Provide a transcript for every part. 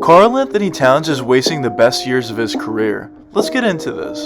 Karl Anthony Towns is wasting the best years of his career. Let's get into this.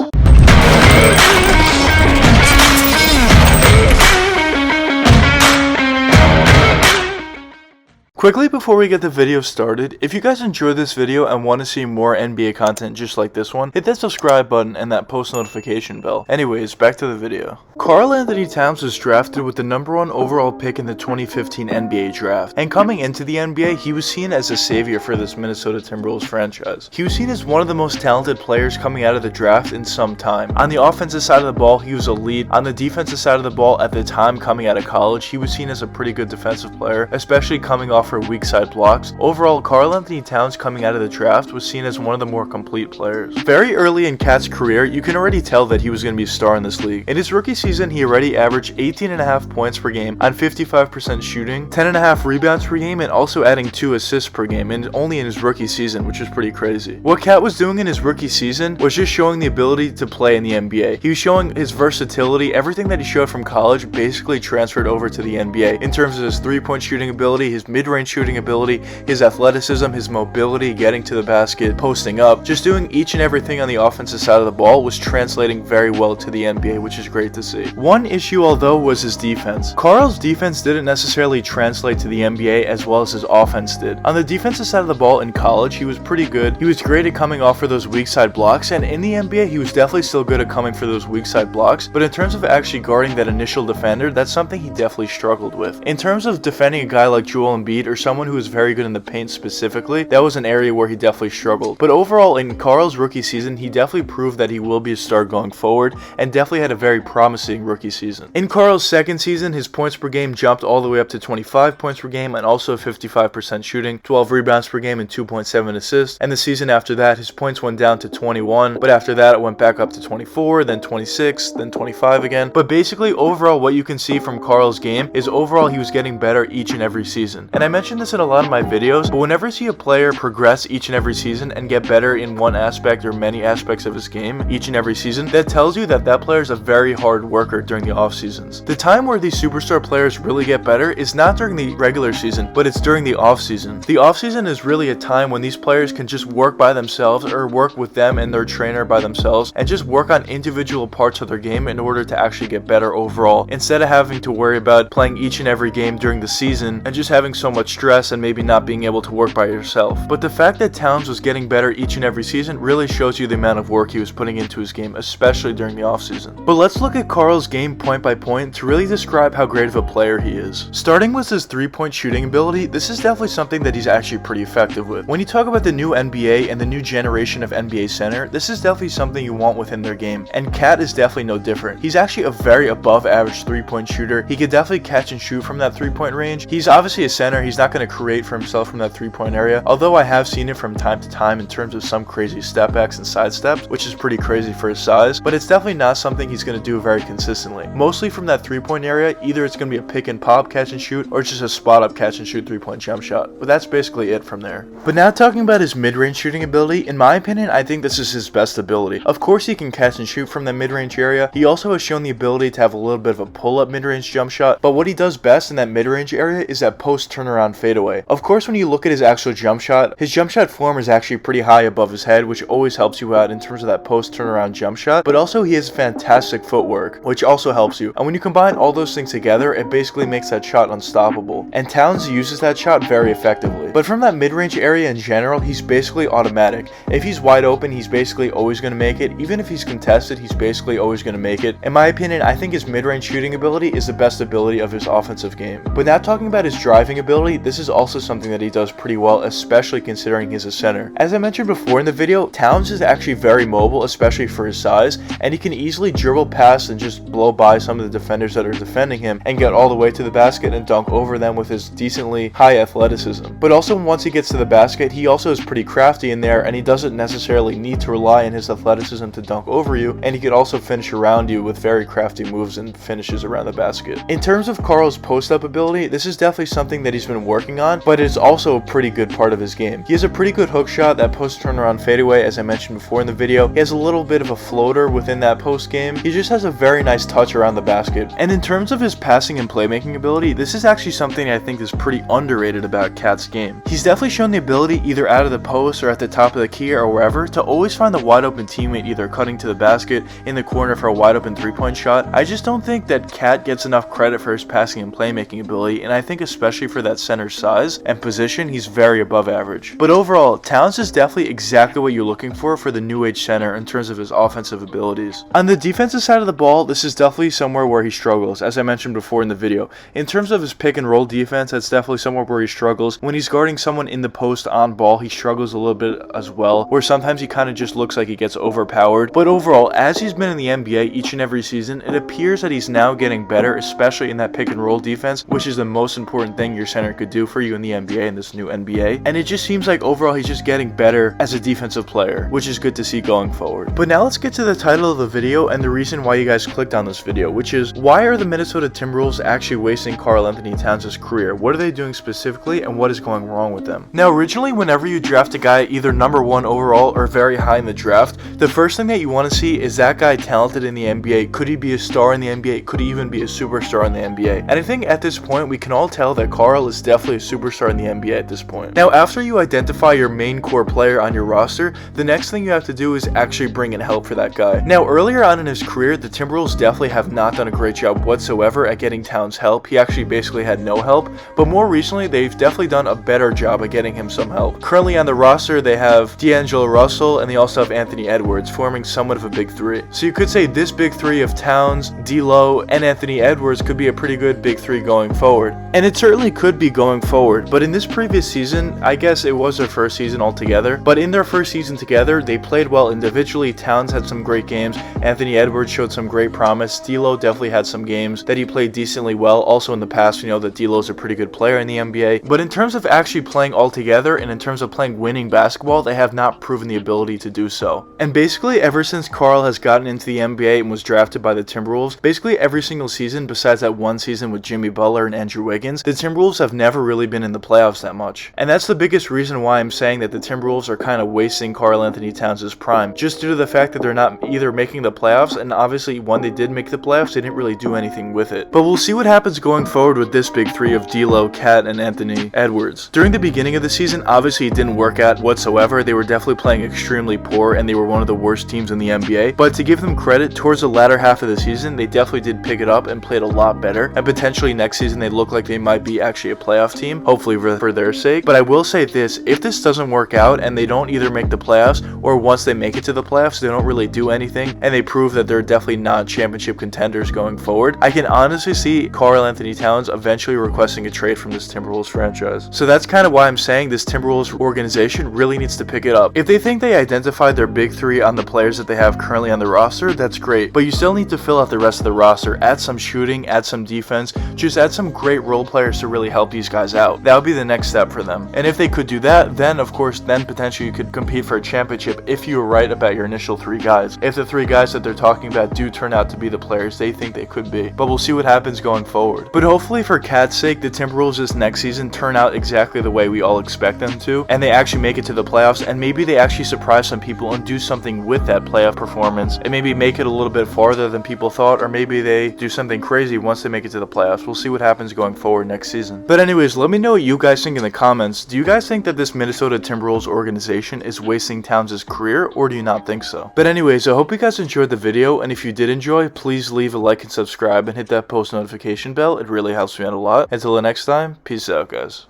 Quickly before we get the video started, if you guys enjoyed this video and want to see more NBA content just like this one, hit that subscribe button and that post notification bell. Anyways, back to the video. Karl Anthony Towns was drafted with the #1 overall pick in the 2015 NBA draft, and coming into the NBA, he was seen as a savior for this Minnesota Timberwolves franchise. He was seen as one of the most talented players coming out of the draft in some time. On the offensive side of the ball, he was elite. On the defensive side of the ball, at the time coming out of college, he was seen as a pretty good defensive player, especially coming off for weak side blocks. Overall, Karl Anthony Towns coming out of the draft was seen as one of the more complete players. Very early in Cat's career, you can already tell that he was going to be a star in this league. In his rookie season, he already averaged 18.5 points per game on 55% shooting, 10.5 rebounds per game, and also adding 2 assists per game, and only in his rookie season, which is pretty crazy. What Cat was doing in his rookie season was just showing the ability to play in the NBA. He was showing his versatility. Everything that he showed from college basically transferred over to the NBA in terms of his three-point shooting ability, his mid-range shooting ability, his athleticism, his mobility, getting to the basket, posting up. Just doing each and everything on the offensive side of the ball was translating very well to the NBA, which is great to see. One issue, although, was his defense. Karl's defense didn't necessarily translate to the NBA as well as his offense did. On the defensive side of the ball in college, he was pretty good. He was great at coming off for those weak side blocks, and in the NBA, he was definitely still good at coming for those weak side blocks, but in terms of actually guarding that initial defender, that's something he definitely struggled with. In terms of defending a guy like Joel Embiid or someone who is very good in the paint specifically, that was an area where he definitely struggled. But overall, in Karl's rookie season, he definitely proved that he will be a star going forward, and definitely had a very promising rookie season. In Karl's second season, his points per game jumped all the way up to 25 points per game, and also 55% shooting, 12 rebounds per game, and 2.7 assists. And the season after that, his points went down to 21, but after that, it went back up to 24, then 26, then 25 again. But basically, overall, what you can see from Karl's game is overall he was getting better each and every season. And I mentioned this in a lot of my videos, but whenever you see a player progress each and every season and get better in one aspect or many aspects of his game each and every season, that tells you that that player is a very hard worker during the off seasons. The time where these superstar players really get better is not during the regular season, but it's during the off season. The off season is really a time when these players can just work by themselves or work with them and their trainer by themselves and just work on individual parts of their game in order to actually get better overall, instead of having to worry about playing each and every game during the season and just having so much stress and maybe not being able to work by yourself. But the fact that Towns was getting better each and every season really shows you the amount of work he was putting into his game, especially during the offseason. But let's look at Karl's game point by point to really describe how great of a player he is. Starting with his three-point shooting ability, this is definitely something that he's actually pretty effective with. When you talk about the new NBA and the new generation of NBA center, this is definitely something you want within their game, and Cat is definitely no different. He's actually a very above average three-point shooter. He could definitely catch and shoot from that three-point range. He's obviously a center. He's not going to create for himself from that three-point area, although I have seen it from time to time in terms of some crazy step backs and side steps, which is pretty crazy for his size, but it's definitely not something he's going to do very consistently. Mostly from that three-point area, either it's going to be a pick and pop catch and shoot, or it's just a spot up catch and shoot three-point jump shot, but that's basically it from there. But now talking about his mid-range shooting ability, in my opinion, I think this is his best ability. Of course he can catch and shoot from the mid-range area. He also has shown the ability to have a little bit of a pull-up mid-range jump shot, but what he does best in that mid-range area is that post turnaround fadeaway. Of course, when you look at his actual jump shot, his jump shot form is actually pretty high above his head, which always helps you out in terms of that post turnaround jump shot, but also he has fantastic footwork, which also helps you. And when you combine all those things together, it basically makes that shot unstoppable. And Towns uses that shot very effectively. But from that mid-range area in general, he's basically automatic. If he's wide open, he's basically always going to make it. Even if he's contested, he's basically always going to make it. In my opinion, I think his mid-range shooting ability is the best ability of his offensive game. But now talking about his driving ability, this is also something that he does pretty well, especially considering he's a center. As I mentioned before in the video, Towns is actually very mobile, especially for his size, and he can easily dribble past and just blow by some of the defenders that are defending him and get all the way to the basket and dunk over them with his decently high athleticism. But also once he gets to the basket, he also is pretty crafty in there, and he doesn't necessarily need to rely on his athleticism to dunk over you, and he could also finish around you with very crafty moves and finishes around the basket. In terms of Karl's post-up ability, this is definitely something that he's been been working on, but it's also a pretty good part of his game. He has a pretty good hook shot, that post turnaround fadeaway, as I mentioned before in the video. He has a little bit of a floater within that post game. He just has a very nice touch around the basket. And in terms of his passing and playmaking ability, this is actually something I think is pretty underrated about KAT's game. He's definitely shown the ability, either out of the post or at the top of the key or wherever, to always find the wide open teammate, either cutting to the basket, in the corner for a wide open 3-point shot. I just don't think that KAT gets enough credit for his passing and playmaking ability, and I think especially for that center size and position, he's very above average. But overall, Towns is definitely exactly what you're looking for the new age center in terms of his offensive abilities. On the defensive side of the ball, this is definitely somewhere where he struggles, as I mentioned before in the video. In terms of his pick and roll defense, that's definitely somewhere where he struggles. When he's guarding someone in the post on ball, he struggles a little bit as well, where sometimes he kind of just looks like he gets overpowered. But overall, as he's been in the NBA each and every season, it appears that he's now getting better, especially in that pick and roll defense, which is the most important thing your center could do for you in the NBA, in this new NBA. And it just seems like overall he's just getting better as a defensive player, which is good to see going forward. But now let's get to the title of the video and the reason why you guys clicked on this video, which is, why are the Minnesota Timberwolves actually wasting Karl Anthony Towns' career? What are they doing specifically, and what is going wrong with them? Now, originally, whenever you draft a guy either number 1 overall or very high in the draft, the first thing that you want to see is that guy talented in the NBA. Could he be a star in the NBA? Could he even be a superstar in the NBA? And I think at this point, we can all tell that Karl is definitely a superstar in the NBA at this point. Now, after you identify your main core player on your roster, the next thing you have to do is actually bring in help for that guy. Now, earlier on in his career, the Timberwolves definitely have not done a great job whatsoever at getting Towns help. He actually basically had no help, but more recently, they've definitely done a better job at getting him some help. Currently on the roster, they have D'Angelo Russell, and they also have Anthony Edwards, forming somewhat of a big three. So you could say this big three of Towns, D'Lo, and Anthony Edwards could be a pretty good big three going forward. And it certainly could be going forward, but in this previous season, I guess it was their first season altogether, but in their first season together, they played well individually. Towns had some great games, Anthony Edwards showed some great promise, D'Lo definitely had some games that he played decently well. Also in the past, we know that D'Lo's a pretty good player in the NBA, but in terms of actually playing all together and in terms of playing winning basketball, they have not proven the ability to do so. And basically, ever since Karl has gotten into the NBA and was drafted by the Timberwolves, basically every single season besides that one season with Jimmy Butler and Andrew Wiggins, the Timberwolves have never really been in the playoffs that much. And that's the biggest reason why I'm saying that the Timberwolves are kind of wasting Karl Anthony Towns' prime, just due to the fact that they're not either making the playoffs, and obviously when they did make the playoffs, they didn't really do anything with it. But we'll see what happens going forward with this big three of D'Lo, KAT, and Anthony Edwards. During the beginning of the season, obviously it didn't work out whatsoever. They were definitely playing extremely poor, and they were one of the worst teams in the NBA. But to give them credit, towards the latter half of the season, they definitely did pick it up and played a lot better. And potentially next season, they look like they might be actually a playoff team, hopefully for their sake. But I will say this, if this doesn't work out and they don't either make the playoffs, or once they make it to the playoffs, they don't really do anything, and they prove that they're definitely not championship contenders going forward, I can honestly see Karl Anthony Towns eventually requesting a trade from this Timberwolves franchise. So that's kind of why I'm saying this Timberwolves organization really needs to pick it up. If they think they identified their big three on the players that they have currently on the roster, that's great, but you still need to fill out the rest of the roster, add some shooting, add some defense, just add some great role players to really help these guys out. That would be the next step for them. And if they could do that, then of course, then potentially you could compete for a championship if you were right about your initial three guys. If the three guys that they're talking about do turn out to be the players they think they could be. But we'll see what happens going forward. But hopefully for KAT's sake, the Timberwolves this next season turn out exactly the way we all expect them to, and they actually make it to the playoffs, and maybe they actually surprise some people and do something with that playoff performance, and maybe make it a little bit farther than people thought, or maybe they do something crazy once they make it to the playoffs. We'll see what happens going forward next season. But anyways, let me know what you guys think in the comments. Do you guys think that this Minnesota Timberwolves organization is wasting Towns' career, or do you not think so? But anyways, I hope you guys enjoyed the video, and if you did enjoy, please leave a like and subscribe and hit that post notification bell. It really helps me out a lot. Until the next time, peace out, guys.